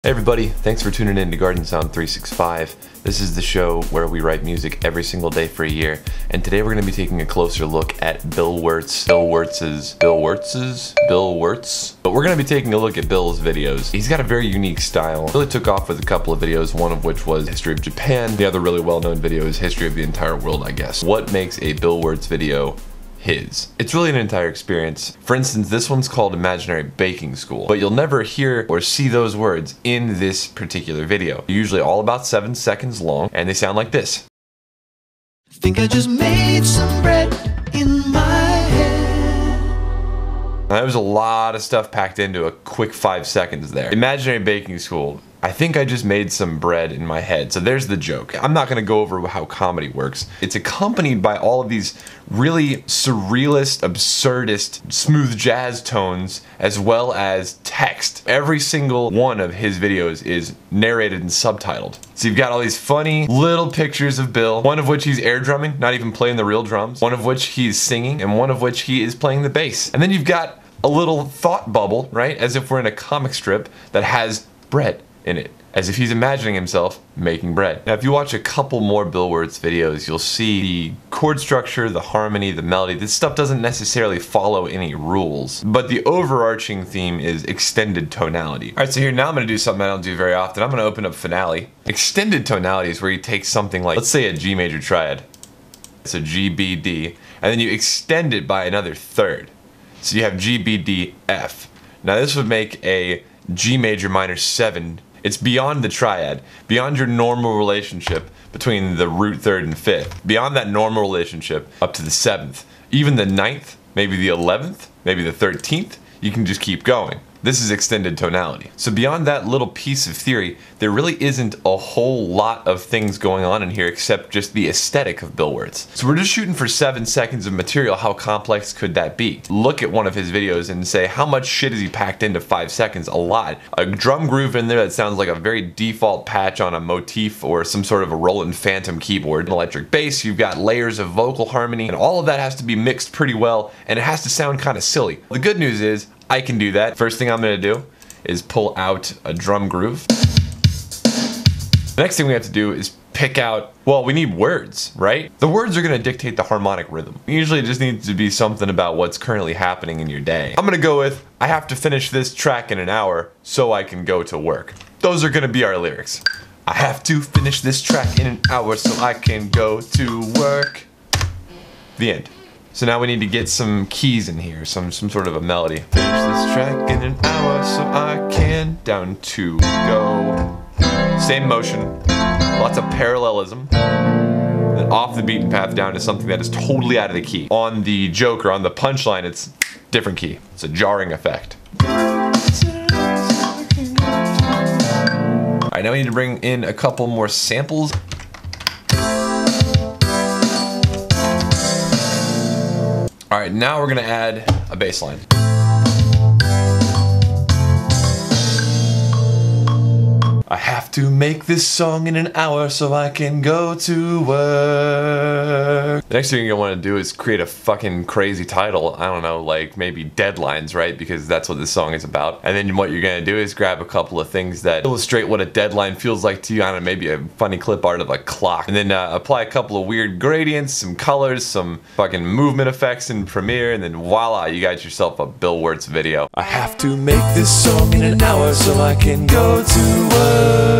Hey everybody, thanks for tuning in to Garden Sound 365. This is the show where we write music every single day for a year, and today we're going to be taking a closer look at Bill Wurtz. But we're going to be taking a look at Bill's videos. He's got a very unique style. Really took off with a couple of videos, one of which was History of Japan. The other really well-known video is History of the Entire World, I guess. What makes a Bill Wurtz video his? It's really an entire experience. For instance, this one's called Imaginary Baking School, but you'll never hear or see those words in this particular video. They're usually all about 7 seconds long, and they sound like this. I think I just made some bread in my head. Now, there was a lot of stuff packed into a quick 5 seconds there. Imaginary Baking School. I think I just made some bread in my head. So there's the joke. I'm not gonna go over how comedy works. It's accompanied by all of these really surrealist, absurdist, smooth jazz tones, as well as text. Every single one of his videos is narrated and subtitled. So you've got all these funny little pictures of Bill, one of which he's air drumming, not even playing the real drums, one of which he's singing, and one of which he is playing the bass. And then you've got a little thought bubble, right? As if we're in a comic strip that has bread in it, as if he's imagining himself making bread. Now if you watch a couple more Bill Wurtz videos, you'll see the chord structure, the harmony, the melody. This stuff doesn't necessarily follow any rules, but the overarching theme is extended tonality. Alright, so here now I'm going to do something I don't do very often. I'm going to open up Finale. Extended tonality is where you take something like, let's say a G major triad. It's a G, B, D, and then you extend it by another third. So you have G, B, D, F. Now this would make a G major minor 7. It's beyond the triad, beyond your normal relationship between the root third and fifth, beyond that normal relationship up to the 7th, even the 9th, maybe the 11th, maybe the 13th, you can just keep going. This is extended tonality. So beyond that little piece of theory, there really isn't a whole lot of things going on in here except just the aesthetic of Bill Wurtz. So we're just shooting for 7 seconds of material. How complex could that be? Look at one of his videos and say, how much shit has he packed into 5 seconds? A lot. A drum groove in there that sounds like a very default patch on a motif or some sort of a Roland Phantom keyboard. An electric bass, you've got layers of vocal harmony, and all of that has to be mixed pretty well, and it has to sound kind of silly. The good news is, I can do that. First thing I'm going to do is pull out a drum groove. The next thing we have to do is pick out, well, we need words, right? The words are going to dictate the harmonic rhythm. Usually it just needs to be something about what's currently happening in your day. I'm going to go with, I have to finish this track in an hour so I can go to work. Those are going to be our lyrics. I have to finish this track in an hour so I can go to work. The end. So now we need to get some keys in here, some sort of a melody. Finish this track in an hour so I can down to go. Same motion, lots of parallelism. Then off the beaten path down to something that is totally out of the key. On the joke or on the punchline, it's different key. It's a jarring effect. Alright, now we need to bring in a couple more samples. Alright, now we're gonna add a bass line. I have to make this song in an hour so I can go to work. The next thing you're gonna want to do is create a fucking crazy title. I don't know, like maybe deadlines, right? Because that's what this song is about. And then what you're gonna do is grab a couple of things that illustrate what a deadline feels like to you. I don't know, maybe a funny clip art of a clock. And then apply a couple of weird gradients, some colors, some fucking movement effects in Premiere, and then voila, you got yourself a Bill Wurtz video. I have to make this song in an hour so I can go to work.